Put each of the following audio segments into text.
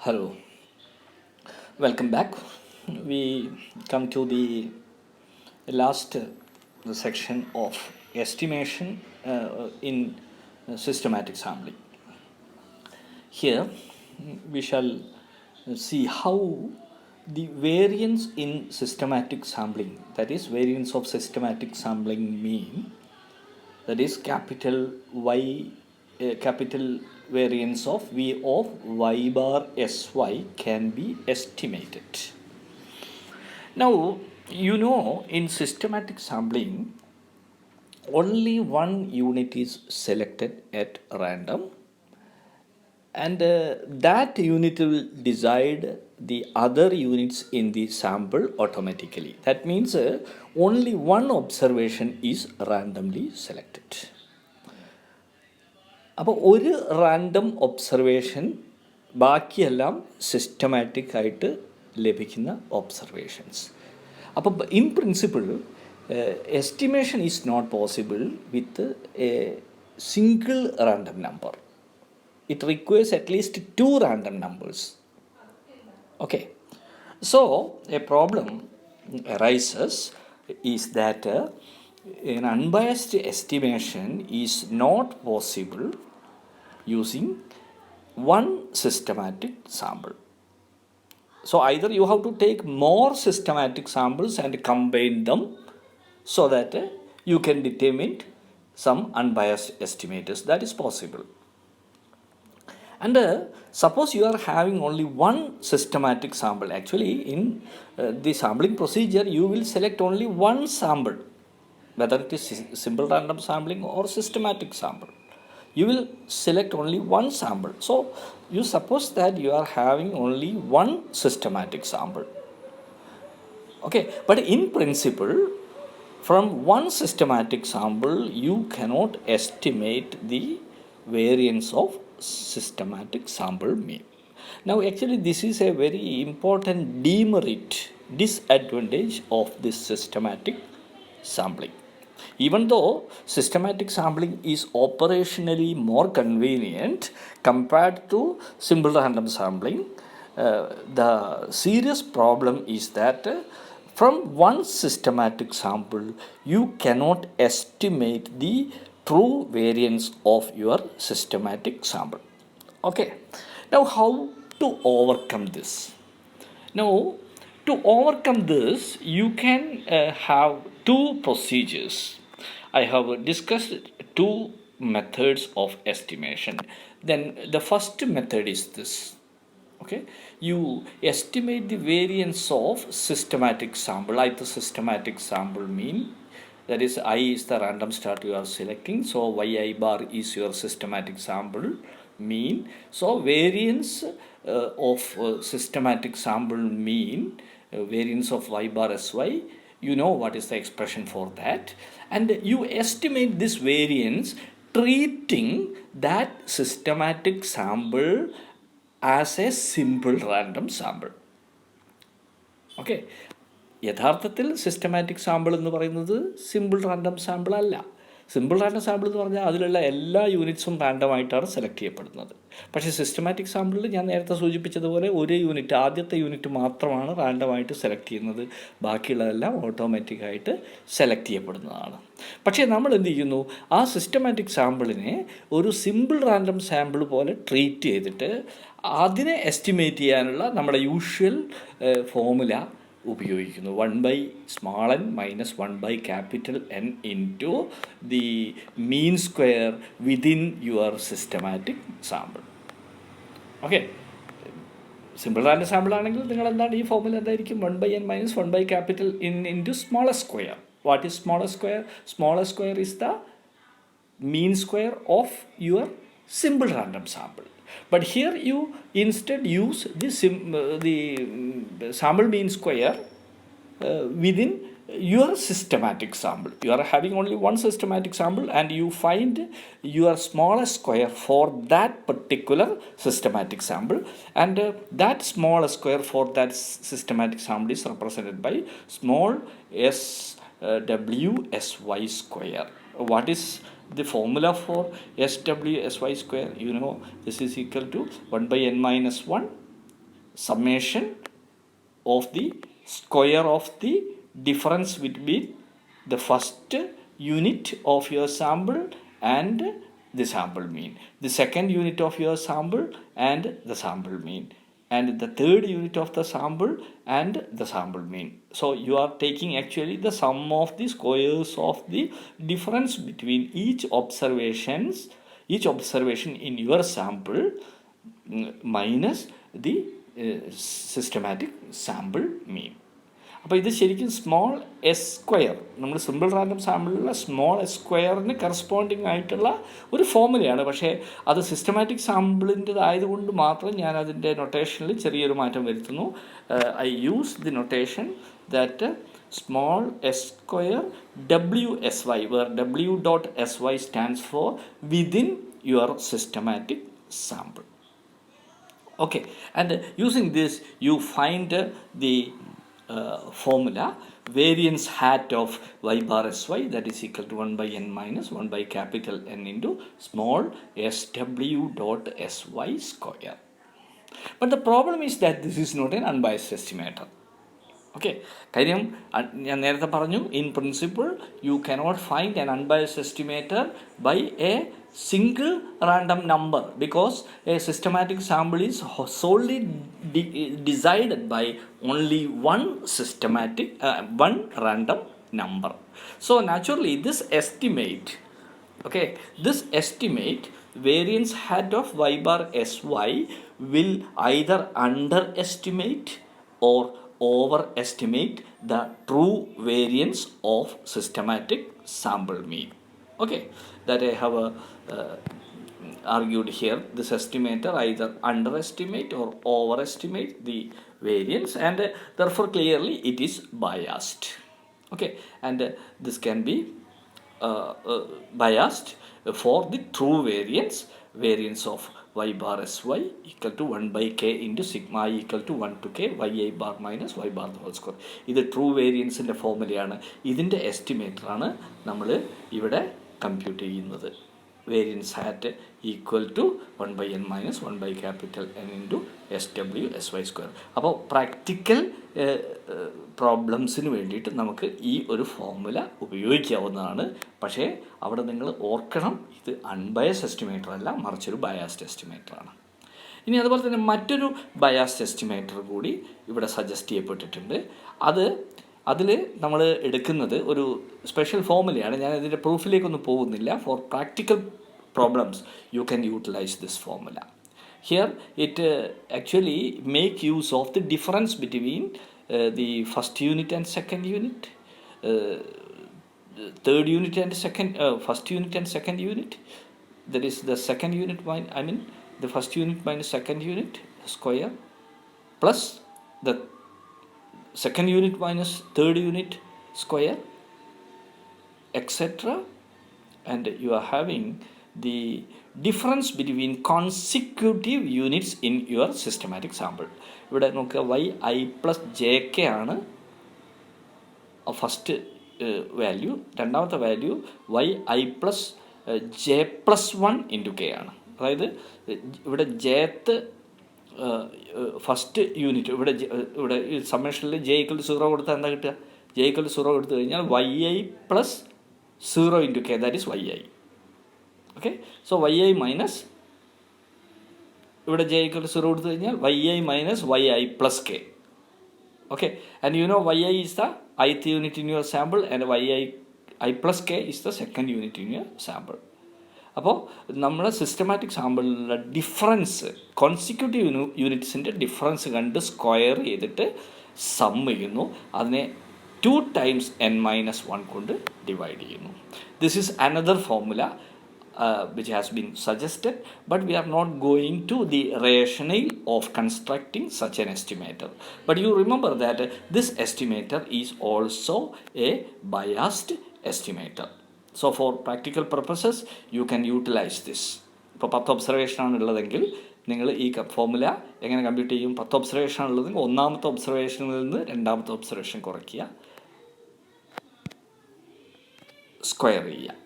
Hello, welcome back. We come to the last section of estimation in systematic sampling. Here we shall see how the variance in systematic sampling, that is, variance of systematic sampling mean, that is capital Y, capital variance of V of Y bar Sy can be estimated. Now, in systematic sampling, only one unit is selected at random, and that unit will decide the other units in the sample automatically. That means only one observation is randomly selected. അപ്പോൾ ഒരു random observation ബാക്കിയെല്ലാം systematic ആയിട്ട് ലഭിക്കുന്ന observations. അപ്പോൾ in principle estimation is not possible with a single random number. It requires at least 2 random numbers. Okay, so a problem arises is that an unbiased estimation is not possible using one systematic sample. So either you have to take more systematic samples and combine them so that you can determine some unbiased estimators. That is possible. And suppose you are having only one systematic sample. Actually, in the sampling procedure, you will select only one sample, whether it is simple random sampling or systematic sample. You will select only one sample. So you suppose that you are having only one systematic sample. Okay, but in principle, from one systematic sample, you cannot estimate the variance of systematic sample mean. Now actually this is a very important disadvantage of this systematic sampling. Even though systematic sampling is operationally more convenient compared to simple random sampling, the serious problem is that from one systematic sample you cannot estimate the true variance of your systematic sample. Okay, now how to overcome this? Now, to overcome this, you can have two procedures. I have discussed two methods of estimation. Then the first method is this. Okay, you estimate the variance of systematic sample. Like the systematic sample mean, that is I is the random start you are selecting, so yi bar is your systematic sample mean. So variance of systematic sample mean, variance of y bar sy, you know what is the expression for that, and you estimate this variance treating that systematic sample as a simple random sample. Okay, യഥാർത്ഥത്തിൽ systematic sample എന്ന് പറയുന്നത് simple random sample അല്ല. Simple random sample എന്ന് പറഞ്ഞാൽ അതിലുള്ള എല്ലാ യൂണിറ്റ്സും റാൻഡമായിട്ടാണ് select ചെയ്യപ്പെടുന്നത്. പക്ഷേ സിസ്റ്റമാറ്റിക് സാമ്പിളിൽ ഞാൻ നേരത്തെ സൂചിപ്പിച്ചതുപോലെ ഒരു യൂണിറ്റ്, ആദ്യത്തെ യൂണിറ്റ് മാത്രമാണ് റാൻഡമായിട്ട് സെലക്ട് ചെയ്യുന്നത്, ബാക്കിയുള്ളതെല്ലാം ഓട്ടോമാറ്റിക്കായിട്ട് സെലക്ട് ചെയ്യപ്പെടുന്നതാണ്. പക്ഷേ നമ്മൾ എന്ത് ചെയ്യുന്നു, ആ സിസ്റ്റമാറ്റിക് സാമ്പിളിനെ ഒരു സിമ്പിൾ റാൻഡം സാമ്പിൾ പോലെ ട്രീറ്റ് ചെയ്തിട്ട് അതിനെ എസ്റ്റിമേറ്റ് ചെയ്യാനുള്ള നമ്മുടെ യൂഷ്വൽ ഫോമുല ഉപയോഗിക്കുന്നു. 1/n minus 1/N into the mean square within your systematic sample. Okay, simple random sample ആണെങ്കിൽ നിങ്ങൾ എന്താണ് ഈ ഫോമുല എന്തായിരിക്കും? 1/n minus 1/N into smallest square. What is smallest square? Smallest square is the mean square of your simple random sample. But here you instead use the sample mean square within your systematic sample. You are having only one systematic sample and you find your smallest square for that particular systematic sample, and that smallest square for that systematic sample is represented by small s w sy square. What is the formula for SW SY square? You know, this is equal to 1/n minus 1 summation of the square of the difference between the first unit of your sample and the sample mean, the second unit of your sample and the sample mean, and the third unit of the sample and the sample mean. So you are taking actually the sum of the squares of the difference between each observation in your sample minus the systematic sample mean. അപ്പോൾ ഇത് ശരിക്കും small S square, നമ്മൾ simple random സാമ്പിളിലുള്ള small S സ്ക്വയറിന് corresponding ആയിട്ടുള്ള ഒരു ഫോമുലയാണ്. പക്ഷേ അത് systematic സാമ്പിളിൻ്റെതായതുകൊണ്ട് മാത്രം ഞാൻ അതിൻ്റെ നൊട്ടേഷനിൽ ചെറിയൊരു മാറ്റം വരുത്തുന്നു. I use the notation that small s square WSY, where W dot SY stands for within your systematic sample. Okay, and using this you find the formula variance hat of y bar sy, that is equal to 1 by n minus 1 by capital N into small SW dot SY square. But the problem is that this is not an unbiased estimator. ഓക്കെ, കാര്യം ഞാൻ നേരത്തെ പറഞ്ഞു, in principle you cannot find an unbiased estimator by a single random number because a systematic sample is solely decided by only one random number. So naturally this estimate variance hat of y bar sy will either underestimate or overestimate the true variance of systematic sample mean. Okay, that I have argued here. This estimator either underestimate or overestimate the variance, and therefore clearly it is biased. Okay, and this can be biased for the true variance of y bar sy equal to 1 by k into sigma I equal to 1 to k yi bar minus y bar the whole square. ഇത് true വേരിയൻസിൻ്റെ ഫോമുലയാണ്. ഇതിൻ്റെ എസ്റ്റിമേറ്ററാണ് നമ്മൾ ഇവിടെ compute ചെയ്യുന്നത്. Variance hat equal to 1 by n minus 1 by capital N into SW/SY square. അപ്പോൾ practical പ്രോബ്ലംസിന് വേണ്ടിയിട്ട് നമുക്ക് ഈ ഒരു ഫോർമുല ഉപയോഗിക്കാവുന്നതാണ്. പക്ഷേ അവിടെ നിങ്ങൾ ഓർക്കണം, ഇത് അൺബയസ്ഡ് എസ്റ്റിമേറ്റർ അല്ല, മറിച്ചൊരു ബയാസ്ഡ് എസ്റ്റിമേറ്ററാണ്. ഇനി അതുപോലെ തന്നെ മറ്റൊരു ബയാസ്ഡ് എസ്റ്റിമേറ്റർ കൂടി ഇവിടെ സജസ്റ്റ് ചെയ്യപ്പെട്ടിട്ടുണ്ട്. അതിൽ നമ്മൾ എടുക്കുന്നത് ഒരു സ്പെഷ്യൽ ഫോമുലയാണ്. ഞാൻ ഇതിൻ്റെ പ്രൂഫിലേക്കൊന്നും പോകുന്നില്ല. For practical problems you can utilise this formula. Here it actually make use of the difference between the first unit and second unit, third unit and first unit and second unit, that is the second unit the first unit minus second unit square plus the second unit minus third unit square, etc. And you are having the difference between consecutive units in your systematic sample. ഇവിടെ നോക്കുക, yi plus jk ആണ് first value. രണ്ടാമത്തെ value yi plus j plus 1 into k ആണ്. അതായത് ഇവിടെ jth first unit ഇവിടെ സമ്മേഷനിൽ j equal to 0 കൊടുത്താൽ എന്താ കിട്ടുക? j equal to 0 കൊടുത്തു കഴിഞ്ഞാൽ yi plus 0 into k, that is yi. Okay, so yi minus ഇവിടെ j equal to 0 കൊടുത്തു കഴിഞ്ഞാൽ yi minus yi plus k. Okay, and you know yi is the ith unit in your sample and I plus k is the second unit in your sample. അപ്പോൾ നമ്മുടെ systematic സാമ്പിളിലുള്ള difference, consecutive യൂണിറ്റ്സിൻ്റെ difference കണ്ട് square ചെയ്തിട്ട് some ചെയ്യുന്നു. അതിനെ 2 times n-1 കൊണ്ട് divide ചെയ്യുന്നു. This is another formula which has been suggested, but we are not going to the rationale of constructing such an estimator. But you remember that this estimator is also a biased estimator. So for practical purposes you can utilize this. ഇപ്പോൾ 10 observation ആണുള്ളതെങ്കിൽ നിങ്ങൾ ഈ formula എങ്ങനെ compute ചെയ്യും? 10 observation ആണുള്ളതെങ്കിൽ ഒന്നാമത്തെ ഒബ്സർവേഷനിൽ നിന്ന് രണ്ടാമത്തെ observation കുറയ്ക്കുക, square ചെയ്യുക.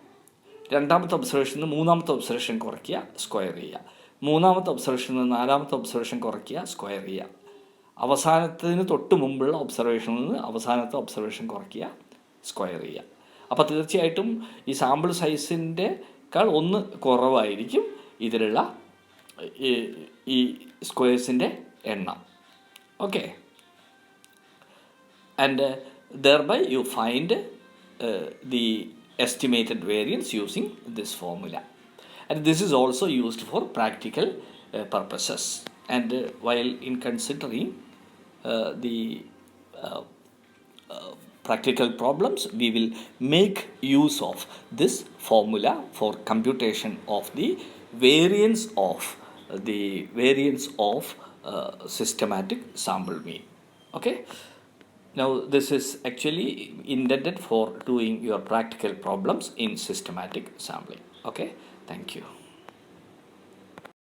രണ്ടാമത്തെ ഒബ്സർവേഷനിൽ നിന്ന് മൂന്നാമത്തെ ഒബ്സർവേഷൻ കുറയ്ക്കുക, സ്ക്വയർ ചെയ്യുക. മൂന്നാമത്തെ ഒബ്സർവേഷനിൽ നിന്ന് നാലാമത്തെ ഒബ്സർവേഷൻ കുറയ്ക്കുക, സ്ക്വയർ ചെയ്യുക. അവസാനത്തിന് തൊട്ട് മുമ്പുള്ള ഒബ്സർവേഷനിൽ നിന്ന് അവസാനത്തെ ഒബ്സർവേഷൻ കുറയ്ക്കുക, സ്ക്വയർ ചെയ്യുക. അപ്പോൾ തീർച്ചയായിട്ടും ഈ സാമ്പിൾ സൈസിൻ്റെക്കാൾ ഒന്ന് കുറവായിരിക്കും ഇതിലുള്ള ഈ സ്ക്വയേഴ്സിൻ്റെ എണ്ണം. Okay, and thereby you find the estimated variance using this formula, and this is also used for practical purposes. And while in considering the practical problems, we will make use of this formula for computation of the variance of systematic sample mean. Okay. Now this is actually intended for doing your practical problems in systematic sampling. Okay, thank you.